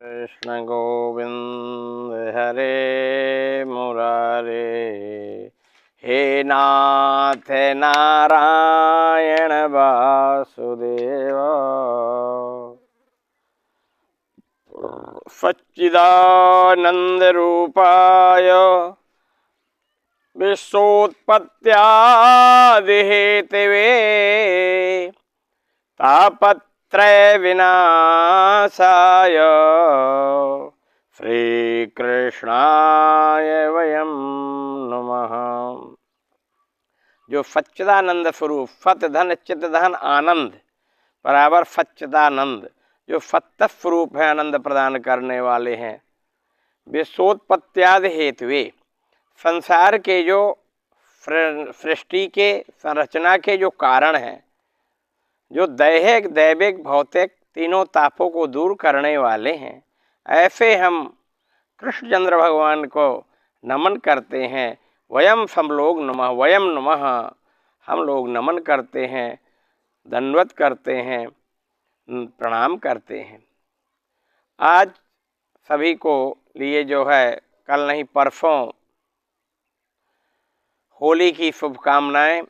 कृष्ण गोविंद हरे मुरारे, हे नाथ नारायण वासुदेव। सच्चिदानंद रूपाय विश्वोत्पत्त्यादि हेतवे तापत्रय विनाशाय श्री कृष्णाय वयं नमः। जो सच्चिदानंद स्वरूप, सत धन चित धन आनंद बराबर सच्चिदानंद, जो सत्य स्वरूप है, आनंद प्रदान करने वाले हैं। विश्वोत्पत्त्यादि हेतुवे, संसार के जो सृष्टि के संरचना के जो कारण हैं, जो दैहिक दैविक भौतिक तीनों तापों को दूर करने वाले हैं, ऐसे हम कृष्णचंद्र भगवान को नमन करते हैं। वयम सब लोग नमः, वयम नमः, हम लोग नमन करते हैं, दंडवत करते हैं, प्रणाम करते हैं। आज सभी को लिए जो है कल नहीं परसों होली की शुभकामनाएं।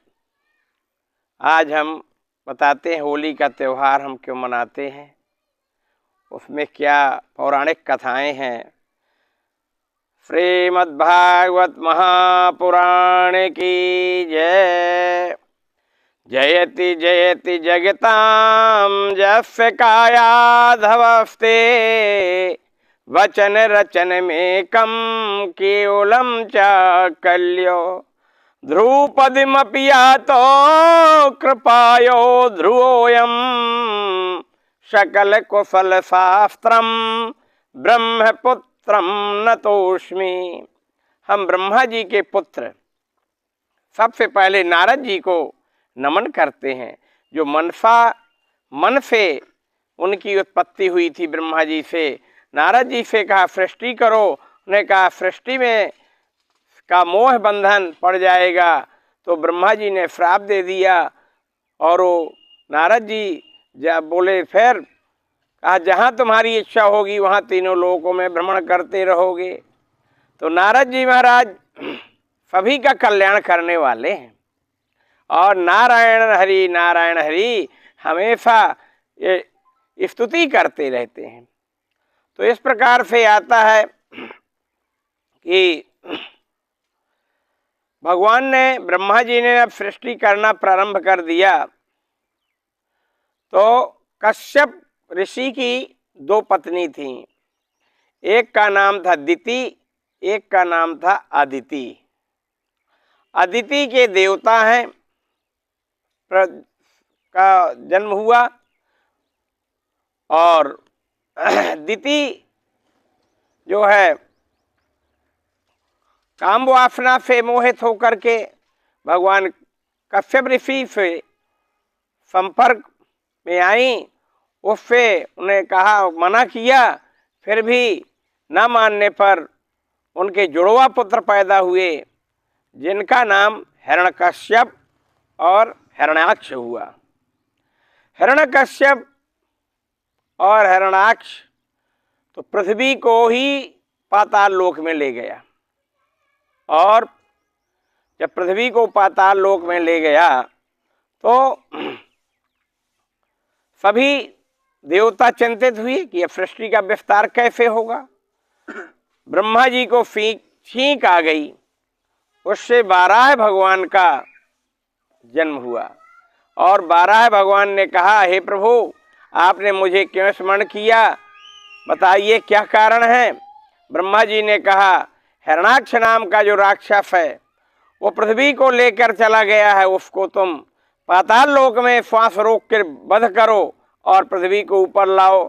आज हम बताते हैं होली का त्यौहार हम क्यों मनाते हैं, उसमें क्या पौराणिक कथाएं हैं। श्रीमद्भागवत महापुराण की जय। जयति जयति जगतां जस्य कायाधवस्ते, वचन रचन में कम केवलम चाकल्यो, ध्रुपदीमपि यातो कृपायो ध्रुवोऽयं, सकल कुशल शास्त्रम ब्रह्मपुत्रम नतोस्मि। हम ब्रह्मा जी के पुत्र सबसे पहले नारद जी को नमन करते हैं, जो मन से उनकी उत्पत्ति हुई थी। ब्रह्मा जी से नारद जी से कहा सृष्टि करो, उन्हें कहा सृष्टि में का मोह बंधन पड़ जाएगा, तो ब्रह्मा जी ने श्राप दे दिया। और वो नारद जी जब बोले फिर कहा जहाँ तुम्हारी इच्छा होगी वहाँ तीनों लोकों में भ्रमण करते रहोगे। तो नारद जी महाराज सभी का कल्याण करने वाले हैं और नारायण हरि हमेशा ये स्तुति करते रहते हैं। तो इस प्रकार से आता है कि भगवान ने, ब्रह्मा जी ने अब सृष्टि करना प्रारंभ कर दिया। तो कश्यप ऋषि की दो पत्नी थीं, एक का नाम था दिति, एक का नाम था अदिति। अदिति के देवता हैं का जन्म हुआ और दिति जो है काम वासना से मोहित होकर के भगवान कश्यप ऋषि से संपर्क में आई। उससे उन्हें कहा, मना किया, फिर भी न मानने पर उनके जुड़वा पुत्र पैदा हुए, जिनका नाम हिरण्यकश्यप और हिरण्याक्ष हुआ। हिरण्यकश्यप और हिरण्याक्ष तो पृथ्वी को ही पाताल लोक में ले गया, और जब पृथ्वी को पाताल लोक में ले गया तो सभी देवता चिंतित हुए कि अब सृष्टि का विस्तार कैसे होगा। ब्रह्मा जी को छींक आ गई, उससे 12 भगवान का जन्म हुआ। और 12 भगवान ने कहा, हे प्रभु आपने मुझे क्यों स्मरण किया, बताइए क्या कारण है। ब्रह्मा जी ने कहा, हिरण्याक्ष नाम का जो राक्षस है वो पृथ्वी को लेकर चला गया है, उसको तुम पाताल लोक में श्वास रोक कर वध करो और पृथ्वी को ऊपर लाओ।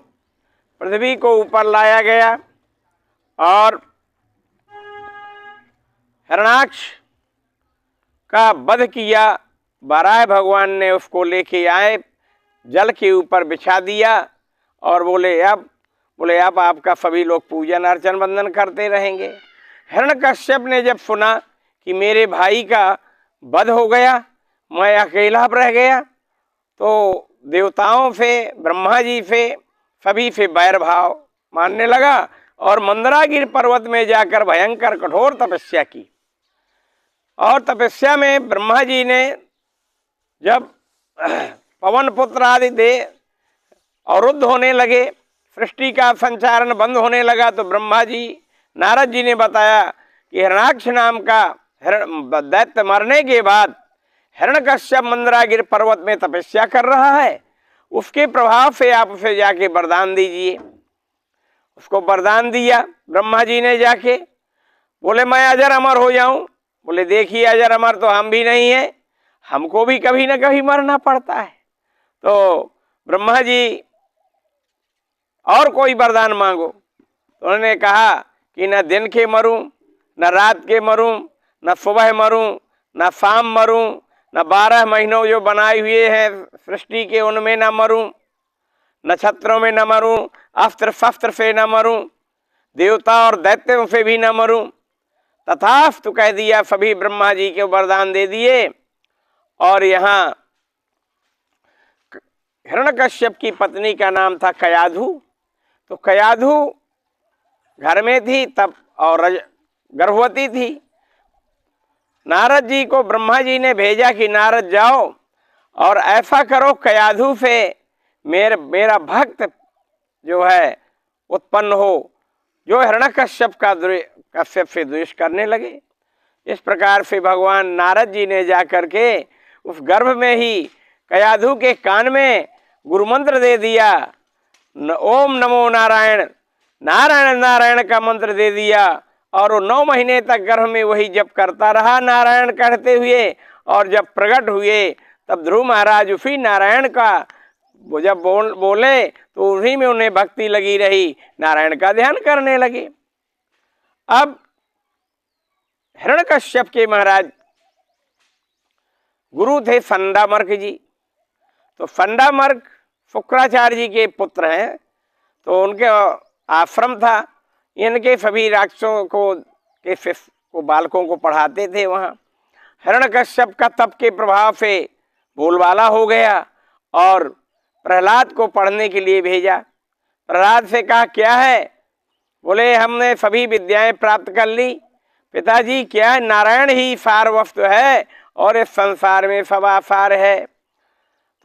पृथ्वी को ऊपर लाया गया और हिरण्याक्ष का वध किया। 12 भगवान ने उसको लेके आए, जल के ऊपर बिछा दिया और बोले अब आपका सभी लोग पूजन अर्चन वंदन करते रहेंगे। हिरण्यकश्यप ने जब सुना कि मेरे भाई का वध हो गया, मैं अकेला रह गया, तो देवताओं से, ब्रह्मा जी से, सभी से बैर भाव मानने लगा और मंदरागिर पर्वत में जाकर भयंकर कठोर तपस्या की। और तपस्या में ब्रह्मा जी ने जब पवन पुत्र आदि देव अवरुद्ध होने लगे, सृष्टि का संचारण बंद होने लगा, तो ब्रह्मा जी नारद जी ने बताया कि हिरण्याक्ष नाम का दैत्य मरने के बाद हिरण्यकश्यप मंदरागिर पर्वत में तपस्या कर रहा है, उसके प्रभाव से आप उसे जाके वरदान दीजिए। उसको वरदान दिया ब्रह्मा जी ने जाके। बोले मैं अजर अमर हो जाऊं। बोले देखिए अजर अमर तो हम भी नहीं है, हमको भी कभी ना कभी मरना पड़ता है। तो ब्रह्मा जी और कोई वरदान मांगो। तो उन्होंने कहा कि न दिन के मरूं, न रात के मरूं, न सुबह मरूं, न शाम मरूं, न 12 महीनों जो बनाए हुए हैं सृष्टि के उनमें न मरूं, नक्षत्रों में न मरूं, अस्त्र शस्त्र से न मरूं, देवता और दैत्यों से भी न मरूं। तथास्तु कह दिया, सभी ब्रह्मा जी के वरदान दे दिए। और यहाँ हिरण्यकश्यप की पत्नी का नाम था कयाधु। तो कयाधु घर में थी तब और गर्भवती थी। नारद जी को ब्रह्मा जी ने भेजा कि नारद जाओ और ऐसा करो कयाधु से मेरा भक्त जो है उत्पन्न हो, जो हिरण्यकश्यप कश्यप से द्वेष करने लगे। इस प्रकार से भगवान नारद जी ने जाकर के उस गर्भ में ही कयाधु के कान में गुरु मंत्र दे दिया, ओम नमो नारायण, नारायण नारायण का मंत्र दे दिया। और वो 9 महीने तक गर्भ में वही जप करता रहा नारायण कहते हुए। और जब प्रकट हुए तब ध्रुव महाराज उसी नारायण का वो जब बोले तो उसी में उन्हें भक्ति लगी रही, नारायण का ध्यान करने लगे। अब हिरण्यकश्यप के महाराज गुरु थे फंडामर्क जी। तो फंडामर्क शुक्राचार्य जी के पुत्र हैं, तो उनके आश्रम था। इनके सभी राक्षसों को बालकों को पढ़ाते थे वहाँ। हिरण्यकश्यप का तप के प्रभाव से बोलबाला हो गया और प्रहलाद को पढ़ने के लिए भेजा। प्रहलाद से कहा क्या है? बोले हमने सभी विद्याएं प्राप्त कर ली पिताजी। क्या है? नारायण ही सार वस्तु है और इस संसार में सब आसार है,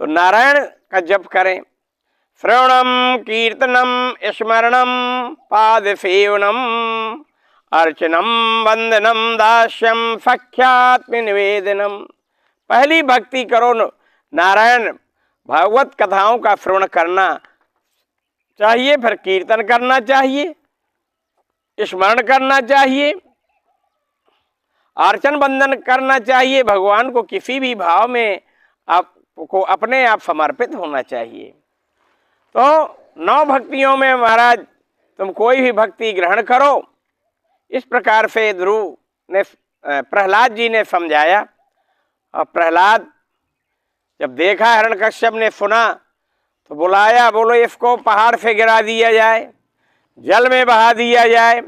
तो नारायण का जप करें। श्रवणम कीर्तनम स्मरणम पाद सेवनम अर्चनम वंदनम दास्यम सख्यात्म निवेदनम। पहली भक्ति करो, नारायण भागवत कथाओं का श्रवण करना चाहिए, फिर कीर्तन करना चाहिए, स्मरण करना चाहिए, अर्चन बंदन करना चाहिए। भगवान को किसी भी भाव में आपको अपने आप समर्पित होना चाहिए। तो 9 भक्तियों में महाराज तुम कोई भी भक्ति ग्रहण करो। इस प्रकार से ध्रुव ने प्रहलाद जी ने समझाया। और प्रहलाद जब देखा, हिरण्यकश्यप ने सुना तो बुलाया, बोलो इसको पहाड़ से गिरा दिया जाए, जल में बहा दिया जाए।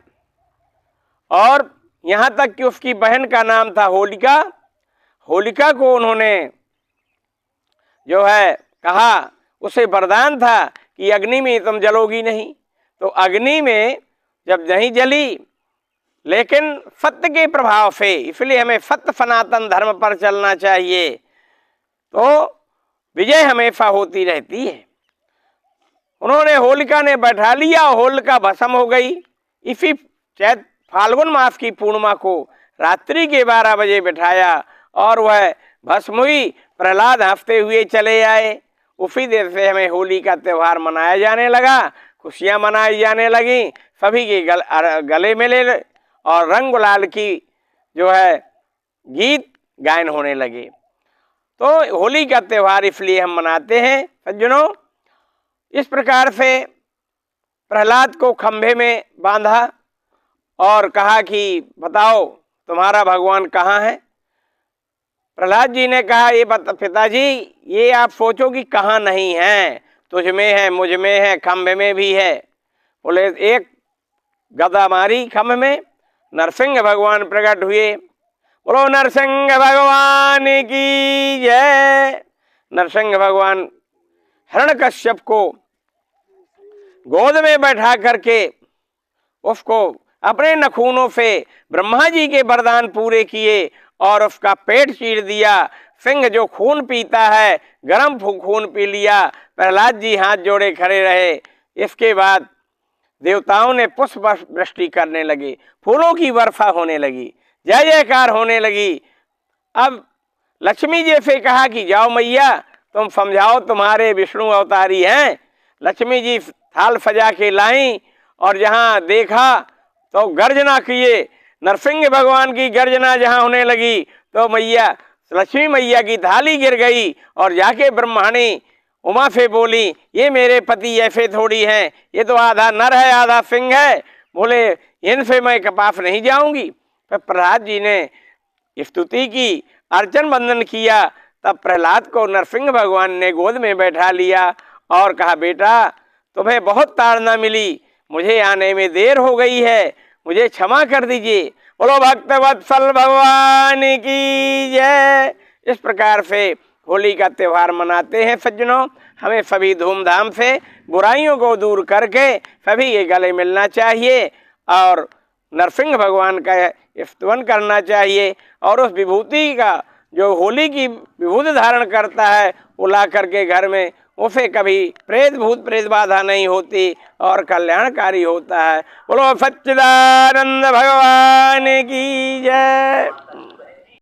और यहाँ तक कि उसकी बहन का नाम था होलिका। होलिका को उन्होंने जो है कहा, उसे वरदान था कि अग्नि में तुम जलोगी नहीं। तो अग्नि में जब नहीं जली, लेकिन सत्य के प्रभाव से, इसलिए हमें सत्य सनातन धर्म पर चलना चाहिए, तो विजय हमेशा होती रहती है। उन्होंने होलिका ने बैठा लिया, होलिका भस्म हो गई। इसी चैत फाल्गुन मास की पूर्णिमा को रात्रि के 12 बजे बिठाया और वह भस्म हुई। प्रहलाद हंसते हुए चले आए। उसी देर से हमें होली का त्यौहार मनाया जाने लगा, खुशियां मनाई जाने लगी, सभी के गले मिले और रंग गुलाल की जो है गीत गायन होने लगे। तो होली का त्यौहार इसलिए हम मनाते हैं सज्जनों। इस प्रकार से प्रहलाद को खंभे में बांधा और कहा कि बताओ तुम्हारा भगवान कहाँ है। प्रहलाद जी ने कहा, ये पिताजी ये आप सोचो कि कहाँ नहीं है, तुझ में है, मुझ में है, खंभे में भी है। बोले एक गदा मारी खंभ में, नरसिंह भगवान प्रकट हुए। बोलो नरसिंह भगवान की जय। नरसिंह भगवान हिरण्यकश्यप को गोद में बैठा करके उसको अपने नखूनों से ब्रह्मा जी के वरदान पूरे किए और उसका पेट चीर दिया। सिंह जो खून पीता है, गर्म खून पी लिया। प्रहलाद जी हाथ जोड़े खड़े रहे। इसके बाद देवताओं ने पुष्प वृष्टि करने लगे, फूलों की वर्षा होने लगी, जय जयकार होने लगी। अब लक्ष्मी जी से कहा कि जाओ मैया, तुम समझाओ, तुम्हारे विष्णु अवतारी हैं। लक्ष्मी जी थाल सजा के लाई और जहाँ देखा तो गर्जना किए। नरसिंह भगवान की गर्जना जहाँ होने लगी तो मैया लक्ष्मी मैया की थाली गिर गई और जाके ब्रह्माणी उमा से बोली, ये मेरे पति ऐसे थोड़ी हैं, ये तो आधा नर है आधा सिंह है, बोले इनसे मैं कपास नहीं जाऊंगी। फिर प्रहलाद जी ने स्तुति की, अर्चन बंदन किया। तब प्रहलाद को नरसिंह भगवान ने गोद में बैठा लिया और कहा, बेटा तुम्हें बहुत ताड़ना मिली, मुझे आने में देर हो गई है, मुझे क्षमा कर दीजिए। बोलो भक्तवत्सल भगवान की जय। इस प्रकार से होली का त्यौहार मनाते हैं सज्जनों। हमें सभी धूमधाम से बुराइयों को दूर करके सभी के गले मिलना चाहिए और नरसिंह भगवान का स्तवन करना चाहिए और उस विभूति का जो होली की विभूति धारण करता है वो ला करके घर में, उसे कभी प्रेत भूत प्रेत बाधा नहीं होती और कल्याणकारी होता है। बोलो सच्चिदानंद भगवान की जय।